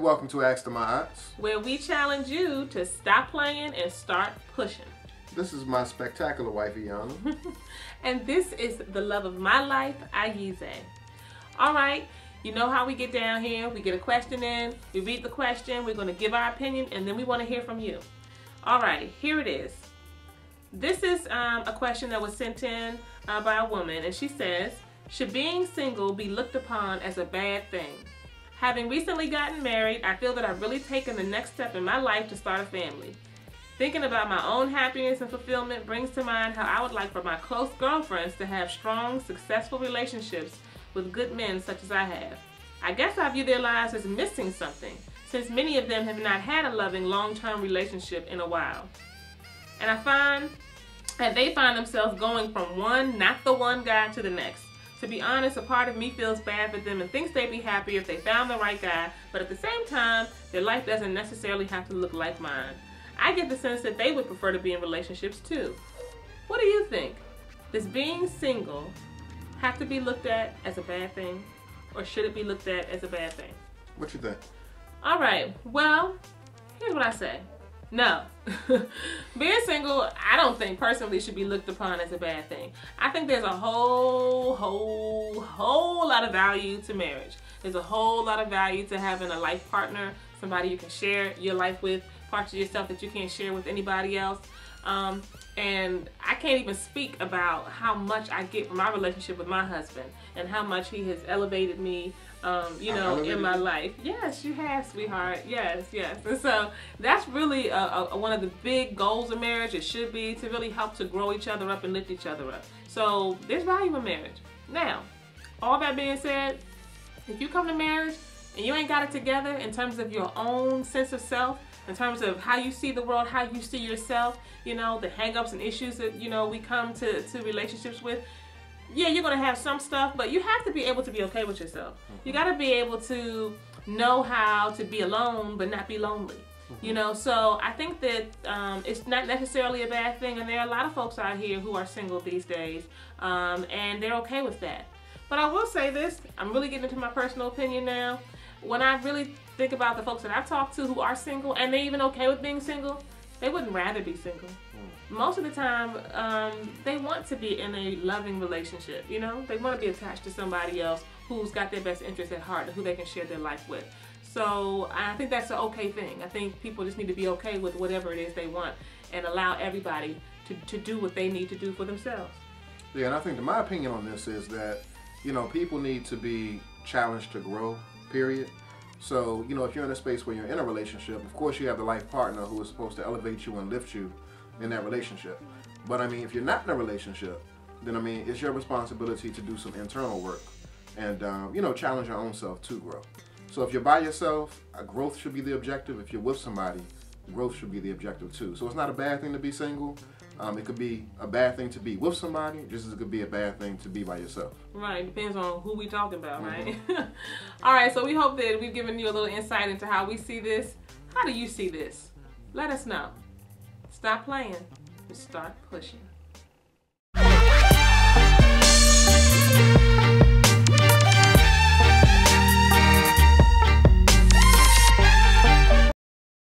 welcome to Ask the Mods, where we challenge you to stop playing and start pushing. This is my spectacular wife, Iana. And this is the love of my life, Ayize. All right, you know how we get down here. We get a question in, we read the question, we're going to give our opinion, and then we want to hear from you. All right, here it is. This is a question that was sent in by a woman, and she says, should being single be looked upon as a bad thing? Having recently gotten married, I feel that I've really taken the next step in my life to start a family. Thinking about my own happiness and fulfillment brings to mind how I would like for my close girlfriends to have strong, successful relationships with good men such as I have. I guess I view their lives as missing something, since many of them have not had a loving, long-term relationship in a while. And I find that they find themselves going from one, not the one guy to the next. To be honest, a part of me feels bad for them and thinks they'd be happier if they found the right guy, but at the same time, their life doesn't necessarily have to look like mine. I get the sense that they would prefer to be in relationships too. What do you think? Does being single have to be looked at as a bad thing, or should it be looked at as a bad thing? What you think? All right, well, here's what I say. No. Being single, I don't think personally should be looked upon as a bad thing. I think there's a whole lot of value to marriage. There's a whole lot of value to having a life partner, somebody you can share your life with, parts of yourself that you can't share with anybody else. And I can't even speak about how much I get from my relationship with my husband and how much he has elevated me, in my life. Yes, you have, sweetheart. Yes. And so that's really one of the big goals of marriage. It should be to really help to grow each other up and lift each other up. So there's value in marriage. Now, all that being said, if you come to marriage and you ain't got it together in terms of your own sense of self, in terms of how you see the world, how you see yourself, the hang-ups and issues that, we come to relationships with, yeah, you're going to have some stuff, but you have to be able to be okay with yourself. You got to be able to know how to be alone but not be lonely. So I think that it's not necessarily a bad thing, and there are a lot of folks out here who are single these days, and they're okay with that. But I will say this, I'm really getting into my personal opinion now. When I really think about the folks that I've talked to who are single, and they're even okay with being single, they wouldn't rather be single. Most of the time, they want to be in a loving relationship, They want to be attached to somebody else who's got their best interests at heart and who they can share their life with. So I think that's an okay thing. I think people just need to be okay with whatever it is they want and allow everybody to do what they need to do for themselves. Yeah, and I think my opinion on this is that, people need to be challenged to grow, period. So, if you're in a space where you're in a relationship, of course you have the life partner who is supposed to elevate you and lift you in that relationship. But if you're not in a relationship, then it's your responsibility to do some internal work and, challenge your own self to grow. So if you're by yourself, growth should be the objective. If you're with somebody, growth should be the objective too. So it's not a bad thing to be single. It could be a bad thing to be with somebody, just as it could be a bad thing to be by yourself. Right, depends on who we talking about, right? All right, so we hope that we've given you a little insight into how we see this. How do you see this? Let us know. Stop playing and start pushing.